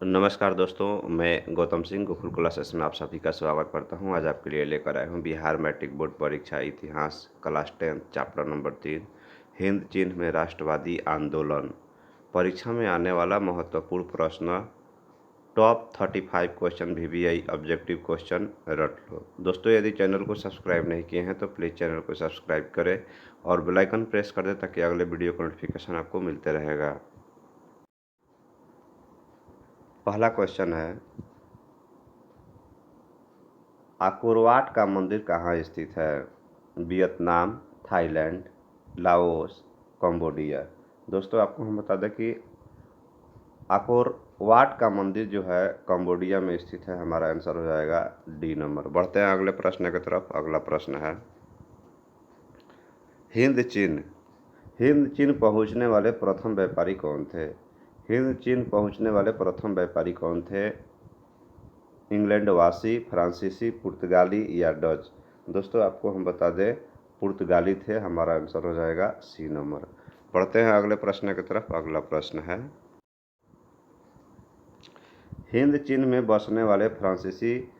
नमस्कार दोस्तों, मैं गौतम सिंह गोकुल क्लासेस में आप सभी का स्वागत करता हूं। आज आपके लिए लेकर आया हूं बिहार मैट्रिक बोर्ड परीक्षा इतिहास क्लास 10 चैप्टर नंबर 3 हिंद चीन में राष्ट्रवादी आंदोलन। परीक्षा में आने वाला महत्वपूर्ण प्रश्न, top 35 question VVI objective question रट लो। दोस्तों, यदि चैनल को सब्सक्राइब नहीं किए हैं तो प्लीज़ चैनल को सब्सक्राइब करें और बेल आइकन प्रेस कर दें ताकि अगले वीडियो का नोटिफिकेशन आपको मिलते रहेगा। पहला क्वेश्चन है, अंकोर वाट का मंदिर कहाँ स्थित है? Vietnam, Thailand, Laos, Cambodia. दोस्तों, आपको हम बता दें कि अंकोर वाट का मंदिर जो है कंबोडिया में स्थित है। हमारा आंसर हो जाएगा डी नंबर। बढ़ते हैं अगले प्रश्न की तरफ। अगला प्रश्न है, हिंद चीन हिंद चीन पहुंचने वाले प्रथम व्यापारी कौन थे? हिंद चीन पहुंचने वाले प्रथम व्यापारी कौन थे? इंग्लैंडवासी, फ्रांसीसी, पुर्तगाली या डच। दोस्तों, आपको हम बता दें पुर्तगाली थे। हमारा आंसर हो जाएगा सी नंबर। पढ़ते हैं अगले प्रश्न की तरफ। अगला प्रश्न है, हिंद चीन में बसने वाले फ्रांसीसी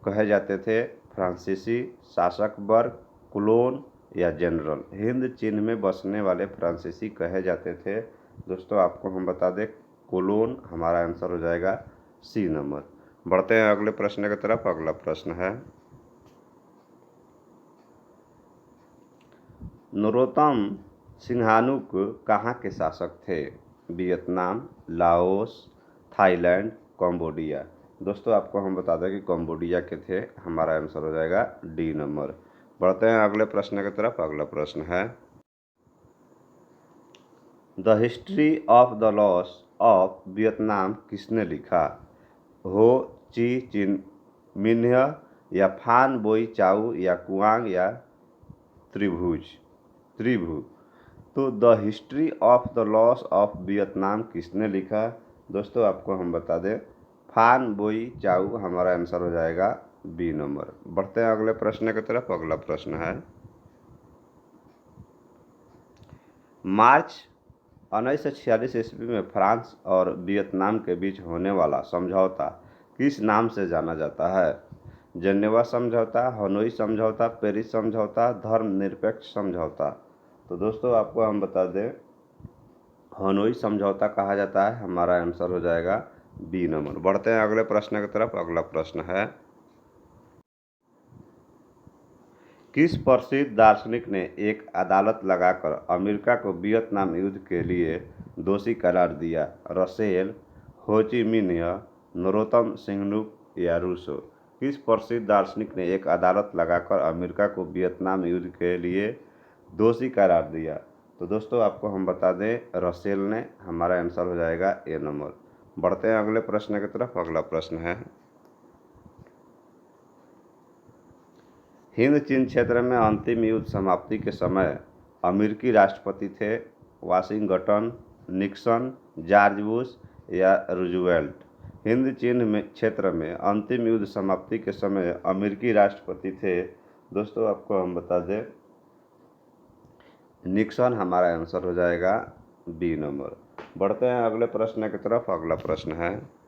कहे जाते थे फ्रांसीसी शासक वर्ग, कुलोन या जनरल। हिंद चीन में बसने वाले फ्रांसीसी कहे जाते थे। दोस्तों, आपको हम बता दें कुलोन। हमारा आंसर हो जाएगा सी नंबर। बढ़ते हैं अगले प्रश्न की तरफ। अगला प्रश्न है, नरोत्तम सिंहानुक कहाँ के शासक थे? Vietnam, Laos, Thailand, Cambodia. दोस्तों, आपको हम बता दें कि कंबोडिया के थे। हमारा आंसर हो जाएगा डी नंबर। बढ़ते हैं अगले प्रश्न की तरफ। अगला प्रश्न है, the history of the loss of Vietnam किसने लिखा? हो ची चिन मिन्ह या फान बोई चाऊ या कुआंग या त्रिभु। तो the history of the loss of Vietnam किसने लिखा? दोस्तों, आपको हम बता दें फान बोई चाऊ। हमारा आंसर हो जाएगा बी नंबर। बढ़ते हैं अगले प्रश्न की तरफ। अगला प्रश्न है, मार्च 1946 ईस्वी में फ्रांस और वियतनाम के बीच होने वाला समझौता किस नाम से जाना जाता है? जेनेवा समझौता, हनोई समझौता, पेरिस समझौता, धर्मनिरपेक्ष समझौता। तो दोस्तों, आपको हम बता दें हनोई समझौता कहा जाता है। हमारा आंसर हो जाएगा बी नंबर। बढ़ते हैं अगले प्रश्न की तरफ। अगला प्रश्न है, किस प्रसिद्ध दार्शनिक ने एक अदालत लगाकर अमेरिका को वियतनाम युद्ध के लिए दोषी करार दिया? रसेल, हो ची मिन्ह, नरोत्तम सिंहनुक या रूसो। किस प्रसिद्ध दार्शनिक ने एक अदालत लगाकर अमेरिका को वियतनाम युद्ध के लिए दोषी करार दिया? तो दोस्तों, आपको हम बता दें रसेल ने। हमारा आंसर हो जाएगा ए नंबर। बढ़ते हैं अगले प्रश्न की तरफ। अगला प्रश्न है, हिंद चीन क्षेत्र में अंतिम युद्ध समाप्ति के समय अमेरिकी राष्ट्रपति थे वाशिंगटन, निक्सन, जॉर्ज बुश या रूजवेल्ट। हिंद चीन में क्षेत्र में अंतिम युद्ध समाप्ति के समय अमेरिकी राष्ट्रपति थे। दोस्तों, आपको हम बता दें निक्सन। हमारा आंसर हो जाएगा बी नंबर। बढ़ते हैं अगले प्रश्न की तरफ। अगला प्रश्न है,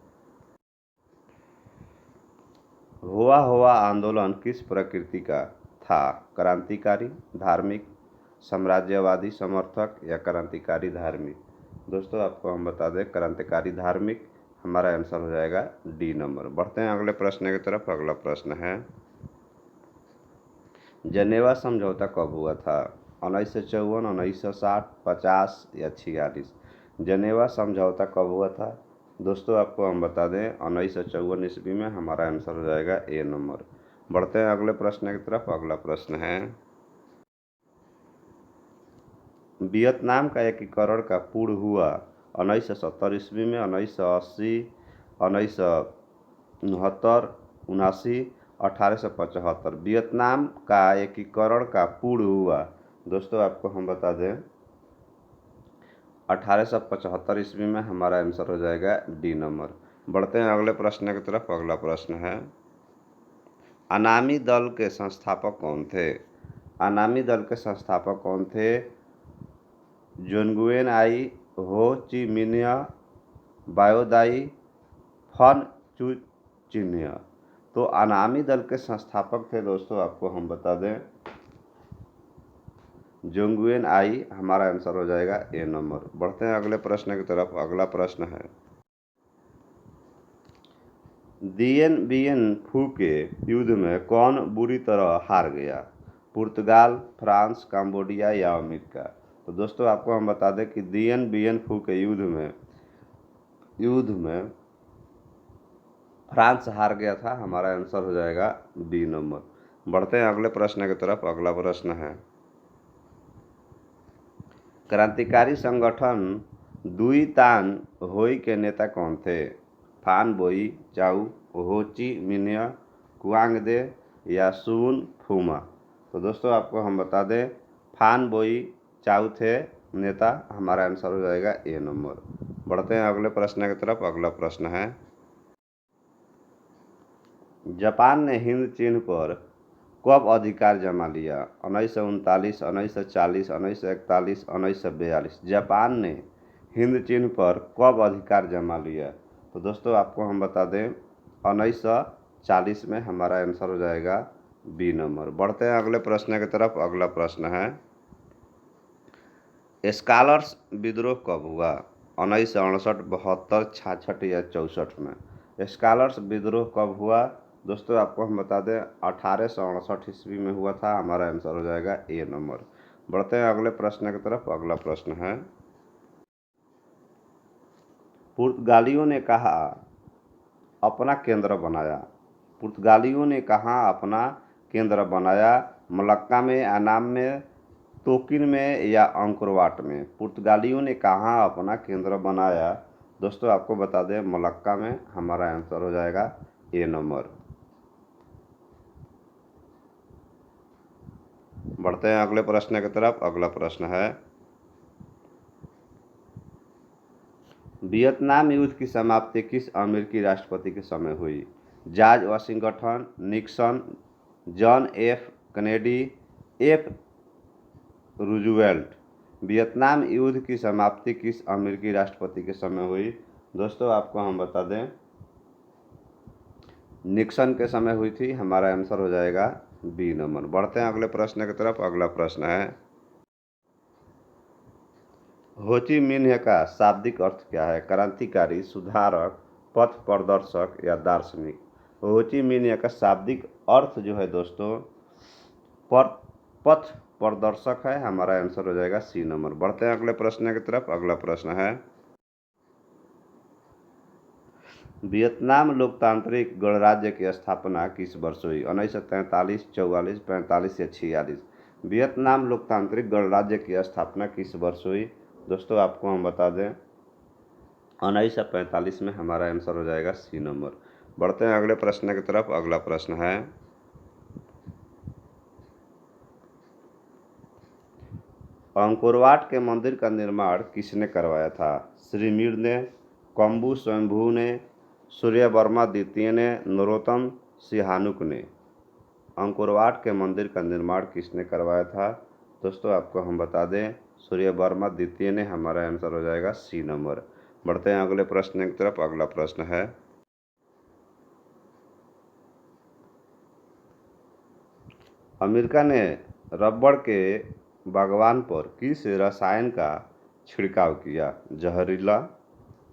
हुआ आंदोलन किस प्रकृति का था? क्रांतिकारी, धार्मिक, साम्राज्यवादी समर्थक या क्रांतिकारी धार्मिक। दोस्तों, आपको हम बता दें क्रांतिकारी धार्मिक। हमारा आंसर हो जाएगा डी नंबर। बढ़ते हैं अगले प्रश्न की तरफ। अगला प्रश्न है, जनेवा समझौता कब हुआ था? 1954, 1960, 50 या 46। जनेवा समझौता कब हुआ था? दोस्तों, आपको हम बता दें 1954 ईस्वी में। हमारा आंसर हो जाएगा ए नंबर। बढ़ते हैं अगले प्रश्न की तरफ। अगला प्रश्न है, वियतनाम का एकीकरण का पूर्ण हुआ 1970 ईस्वी में, 1980, 1969, 79, 1875। वियतनाम का एकीकरण का पूर्ण हुआ। दोस्तों, आपको हम बता दें 1875 ईस्वी में। हमारा आंसर हो जाएगा डी नंबर। बढ़ते हैं अगले प्रश्न की तरफ। अगला प्रश्न है, अनामी दल के संस्थापक कौन थे? अनामी दल के संस्थापक कौन थे? जोंगुएन आई, हो ची मिन्ह, बाओ दाई, फन चू चिन्ह। तो अनामी दल के संस्थापक थे दोस्तों, आपको हम बता दें, जोंगुएन आई। हमारा आंसर हो जाएगा ए नंबर। बढ़ते हैं अगले प्रश्न की तरफ। अगला प्रश्न है, दिएन बिएन फू के युद्ध में कौन बुरी तरह हार गया? पुर्तगाल, फ्रांस, कंबोडिया या अमेरिका? तो दोस्तों आपको हम बता दें कि दिएन बिएन फू के युद्ध में फ्रांस हार गया था। हमारा आंसर हो जाएगा बी नंबर। बढ़ते हैं अगले प्रश्न की तरफ। अगला प्रश्न है, क्रांतिकारी संगठन दुई तान होई के नेता कौन थे? फान बोई चाउ, हो ची मिन्ह, कुआंग दे या सुन फूमा? तो दोस्तों आपको हम बता दें, फान बोई चाउ थे नेता। हमारा आंसर हो जाएगा ए नंबर। बढ़ते हैं अगले प्रश्न की तरफ। अगला प्रश्न है, जापान ने हिंद चीन पर कब अधिकार जमा लिया? 1939, 1940, 1941, 1942? जापान ने हिंद चीन पर कब अधिकार जमा लिया? तो दोस्तों आपको हम बता दें, 1940 में। हमारा आंसर हो जाएगा बी नंबर। बढ़ते हैं अगले प्रश्न की तरफ। अगला प्रश्न है, स्कॉलर्स विद्रोह कब हुआ? 1968, 72, 66 या 64 में? स्कॉलर्स विद्रोह कब हुआ? दोस्तों आपको हम बता दें, 1868 ईस्वी में हुआ था। हमारा आंसर हो जाएगा ए नंबर। बढ़ते हैं अगले प्रश्न की तरफ। अगला प्रश्न है, पुर्तगालियों ने कहा अपना केंद्र बनाया? पुर्तगालियों ने कहा अपना केंद्र बनाया? मलक्का में, अनाम में, तोकिन में या अंकोरवाट में? पुर्तगालियों ने कहा अपना केंद्र बनाया? दोस्तों आपको बता दें, मलक्का में। हमारा आंसर हो जाएगा ए नंबर। बढ़ते हैं अगले प्रश्न की तरफ। अगला प्रश्न है, वियतनाम युद्ध की समाप्ति किस अमेरिकी राष्ट्रपति के समय हुई? George Washington, Nixon, John F Kennedy, F Roosevelt? Vietnam युद्ध की समाप्ति किस अमेरिकी राष्ट्रपति के समय हुई? दोस्तों आपको हम बता दें, निक्सन के समय हुई थी। हमारा आंसर हो जाएगा बी नंबर। बढ़ते हैं अगले प्रश्न की तरफ। अगला प्रश्न है, हो ची मिन्ह का शाब्दिक अर्थ क्या है? क्रांतिकारी, सुधारक, पथ प्रदर्शक या दार्शनिक? हो ची मिन्ह का शाब्दिक अर्थ जो है दोस्तों, पथ प्रदर्शक है। हमारा आंसर हो जाएगा सी नंबर। बढ़ते हैं अगले प्रश्न की तरफ। अगला प्रश्न है, वियतनाम लोकतांत्रिक गणराज्य की स्थापना किस वर्ष हुई? 1943, 44, 45 या 46? वियतनाम लोकतांत्रिक गणराज्य की स्थापना किस वर्ष हुई? दोस्तों आपको हम बता दें, 1945 में। हमारा आंसर हो जाएगा सी नंबर। बढ़ते हैं अगले प्रश्न की तरफ। अगला प्रश्न है, अंकोरवाट के मंदिर का निर्माण किसने करवाया था? श्रीमीर ने, कम्बू स्वयंभू ने, सूर्यवर्मा द्वितीय ने, नरोत्तम सिहानुक ने? अंकोरवाट के मंदिर का निर्माण किसने करवाया था? दोस्तों आपको हम बता दें, सूर्यवर्मा द्वितीय ने। हमारा आंसर हो जाएगा सी नंबर। बढ़ते हैं अगले प्रश्न की तरफ। अगला प्रश्न है, अमेरिका ने रबड़ के बागवान पर किस रसायन का छिड़काव किया?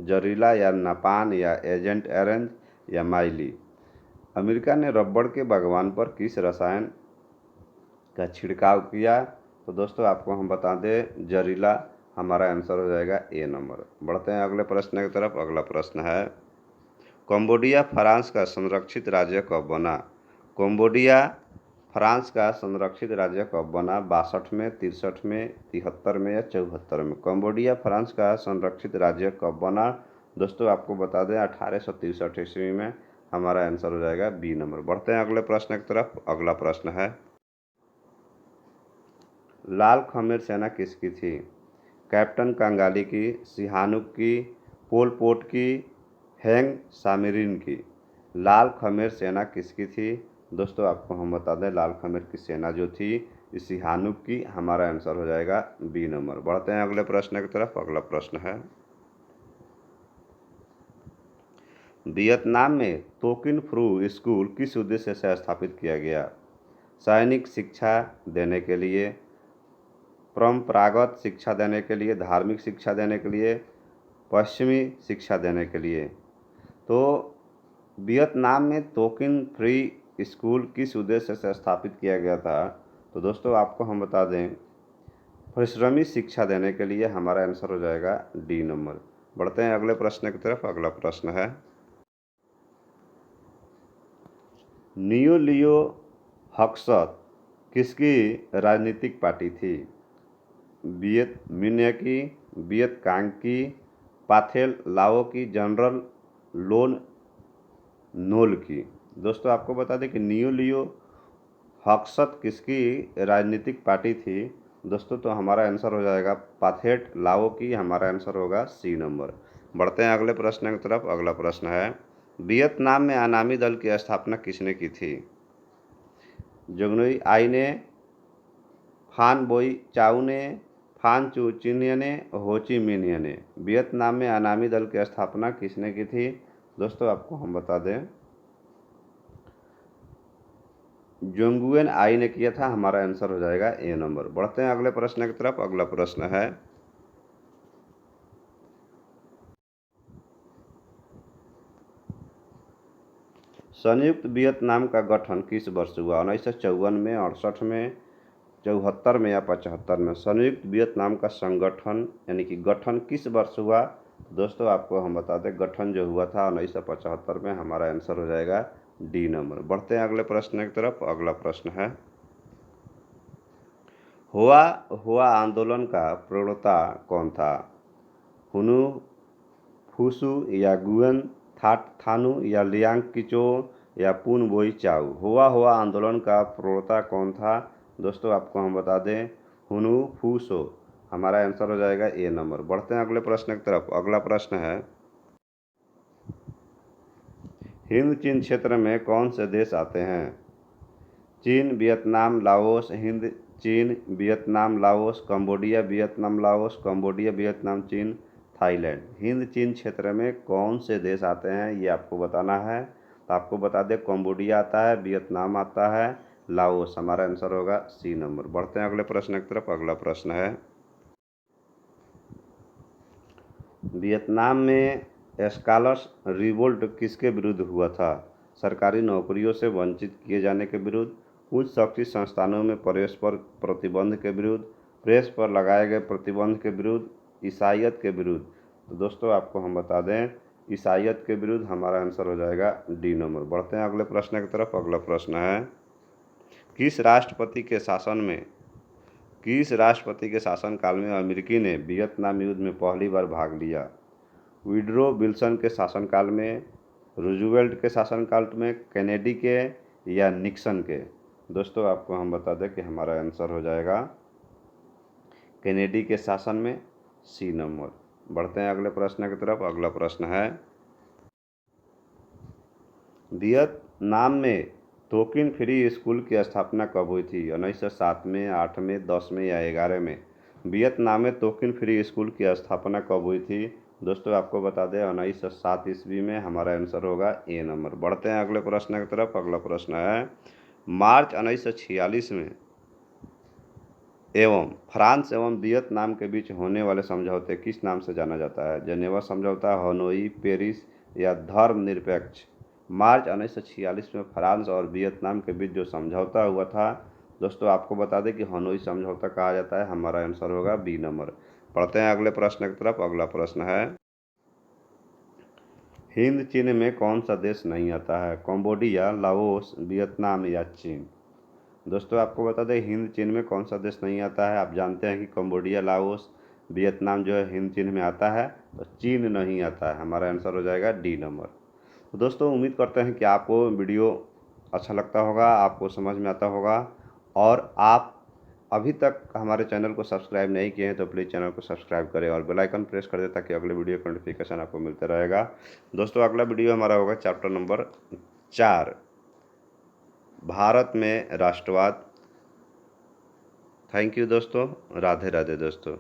जहरीला या नापान या एजेंट ऑरेंज या माइली? अमेरिका ने रबड़ के बागवान पर किस रसायन का छिड़काव किया? तो दोस्तों आपको हम बता दें, जहरीला। हमारा आंसर हो जाएगा ए नंबर। बढ़ते हैं अगले प्रश्न की तरफ। अगला प्रश्न है, कंबोडिया फ्रांस का संरक्षित राज्य कब बना? कंबोडिया फ्रांस का संरक्षित राज्य कब बना? 62 में, 63 में, 73 में या 74 में? कंबोडिया फ्रांस का संरक्षित राज्य कब बना? दोस्तों आपको बता दें, 1863 ईस्वी में। हमारा आंसर हो जाएगा बी नंबर। बढ़ते हैं अगले प्रश्न की तरफ। अगला प्रश्न है, लाल खमेर सेना किसकी थी? कैप्टन कंगाली की, सिहानुक की, पोल पोट की, हैंग सामिरिन की? लाल खमेर सेना किसकी थी? दोस्तों आपको हम बता दें, लाल खमेर की सेना जो थी, सिहानुक की। हमारा आंसर हो जाएगा बी नंबर। बढ़ते हैं अगले प्रश्न की तरफ। अगला प्रश्न है, वियतनाम में तोकिन फ्रू स्कूल किस उद्देश्य से स्थापित किया गया? सैनिक शिक्षा देने के लिए, परंपरागत शिक्षा देने के लिए, धार्मिक शिक्षा देने के लिए, पश्चिमी शिक्षा देने के लिए। तो वियतनाम में तोकिन फ्री स्कूल किस उद्देश्य से स्थापित किया गया था? तो दोस्तों आपको हम बता दें, परिश्रमी शिक्षा देने के लिए। हमारा आंसर हो जाएगा डी नंबर। बढ़ते हैं अगले प्रश्न की तरफ। अगला प्रश्न है, नियो लियो हक्सत किसकी राजनीतिक पार्टी थी? वियत मिन्ह की, वियत कांग की, पाथेल लाओ की, जनरल लोन नोल की। दोस्तों आपको बता दें कि नियो लियो हक्सत किसकी राजनीतिक पार्टी थी? दोस्तों तो हमारा आंसर हो जाएगा पाथेट लाओ की। हमारा आंसर होगा सी नंबर। बढ़ते हैं अगले प्रश्न की तरफ। अगला प्रश्न है, वियतनाम में अनामी दल की स्थापना किसने की थी? जोंगनुई आई ने, फान बोई चाउ ने, फान चू चिन्ह ने, होची मिन्ह ने। वियतनाम में अनामी दल की स्थापना किसने की थी? दोस्तों आपको हम बता दें, जोंगुएन आई ने किया था। हमारा आंसर हो जाएगा ए नंबर। बढ़ते हैं अगले प्रश्न की तरफ। अगला प्रश्न है, संयुक्त वियतनाम का गठन किस वर्ष हुआ? 1954 में, 68 में, 74 में या 75 में? संयुक्त वियतनाम का संगठन यानी कि गठन किस वर्ष हुआ? दोस्तों आपको हम बता दें, गठन जो हुआ था 1975 में। हमारा आंसर हो जाएगा डी नंबर। बढ़ते हैं अगले प्रश्न की तरफ। अगला प्रश्न है, हुआ हुआ आंदोलन का प्रणेता कौन था? हुनु फूसू या गुएन थानू या लियांग किचो या पुन बोई चाउ? हुआ आंदोलन का प्रणेता कौन था? दोस्तों आपको हम बता दें, हुनु फूसो। हमारा आंसर हो जाएगा ए नंबर। बढ़ते हैं अगले प्रश्न की तरफ। अगला प्रश्न है, हिंद चीन क्षेत्र में कौन से देश आते हैं? चीन, वियतनाम, लाओस। हिंद चीन, Vietnam, Laos, Cambodia, Vietnam, Laos, Cambodia, Vietnam, चीन, थाईलैंड। हिंद चीन क्षेत्र में कौन से देश आते हैं ये आपको बताना है। तो आपको बता दें, कंबोडिया आता है, वियतनाम आता है, लाओस। हमारा आंसर होगा सी नंबर। बढ़ते हैं अगले प्रश्न की तरफ। अगला प्रश्न है, वियतनाम में एस्कालस रिवोल्ट किसके विरुद्ध हुआ था? सरकारी नौकरियों से वंचित किए जाने के विरुद्ध, उच्च शैक्षिक संस्थानों में प्रवेश पर प्रतिबंध के विरुद्ध, प्रेस पर लगाए गए प्रतिबंध के विरुद्ध, ईसाईयत के विरुद्ध? तो दोस्तों आपको हम बता दें, ईसाईयत के विरुद्ध। हमारा आंसर हो जाएगा डी नंबर। बढ़ते हैं अगले प्रश्न की तरफ। अगला प्रश्न है, किस राष्ट्रपति के शासनकाल में अमेरिकी ने वियतनाम युद्ध में पहली बार भाग लिया? वुडरो विल्सन के शासनकाल में, रूजवेल्ट के शासनकाल में, कैनेडी के या निक्सन के? दोस्तों आपको हम बता दें कि हमारा आंसर हो जाएगा कैनेडी के शासन में, सी नंबर। बढ़ते हैं अगले प्रश्न की तरफ। अगला प्रश्न है, वियतनाम में तोकिन फ्री स्कूल की स्थापना कब हुई थी? 1907 में, 8 में, 10 में या 11 में? वियतनाम में तोकिन फ्री स्कूल की स्थापना कब हुई थी? दोस्तों आपको बता दें, 1907 ईस्वी में। हमारा आंसर होगा ए नंबर। बढ़ते हैं अगले प्रश्न की तरफ। अगला प्रश्न है, मार्च 1946 में एवं फ्रांस एवं वियतनाम के बीच होने वाले समझौते किस नाम से जाना जाता है? जेनेवा समझौता, हनोई, पेरिस या धर्मनिरपेक्ष? मार्च 1946 में फ्रांस और वियतनाम के बीच जो समझौता हुआ था, दोस्तों आपको बता दें कि हनोई समझौता कहा जाता है। हमारा आंसर होगा बी नंबर। पढ़ते हैं अगले प्रश्न की तरफ। अगला प्रश्न है, हिंद चीन में कौन सा देश नहीं आता है? कंबोडिया, लाओस, वियतनाम या चीन? दोस्तों आपको बता दें, हिंद चीन में कौन सा देश नहीं आता है? आप जानते हैं कि कंबोडिया, लाओस, वियतनाम जो है हिंद चीन में आता है, तो चीन नहीं आता है। हमारा आंसर हो जाएगा डी नंबर। तो दोस्तों उम्मीद करते हैं कि आपको वीडियो अच्छा लगता होगा, आपको समझ में आता होगा, और आप अभी तक हमारे चैनल को सब्सक्राइब नहीं किए हैं तो प्लीज़ चैनल को सब्सक्राइब करें और बेल आइकन प्रेस कर दें ताकि अगले वीडियो का नोटिफिकेशन आपको मिलता रहेगा। दोस्तों अगला वीडियो हमारा होगा चैप्टर नंबर 4, भारत में राष्ट्रवाद। थैंक यू दोस्तों। राधे राधे दोस्तों।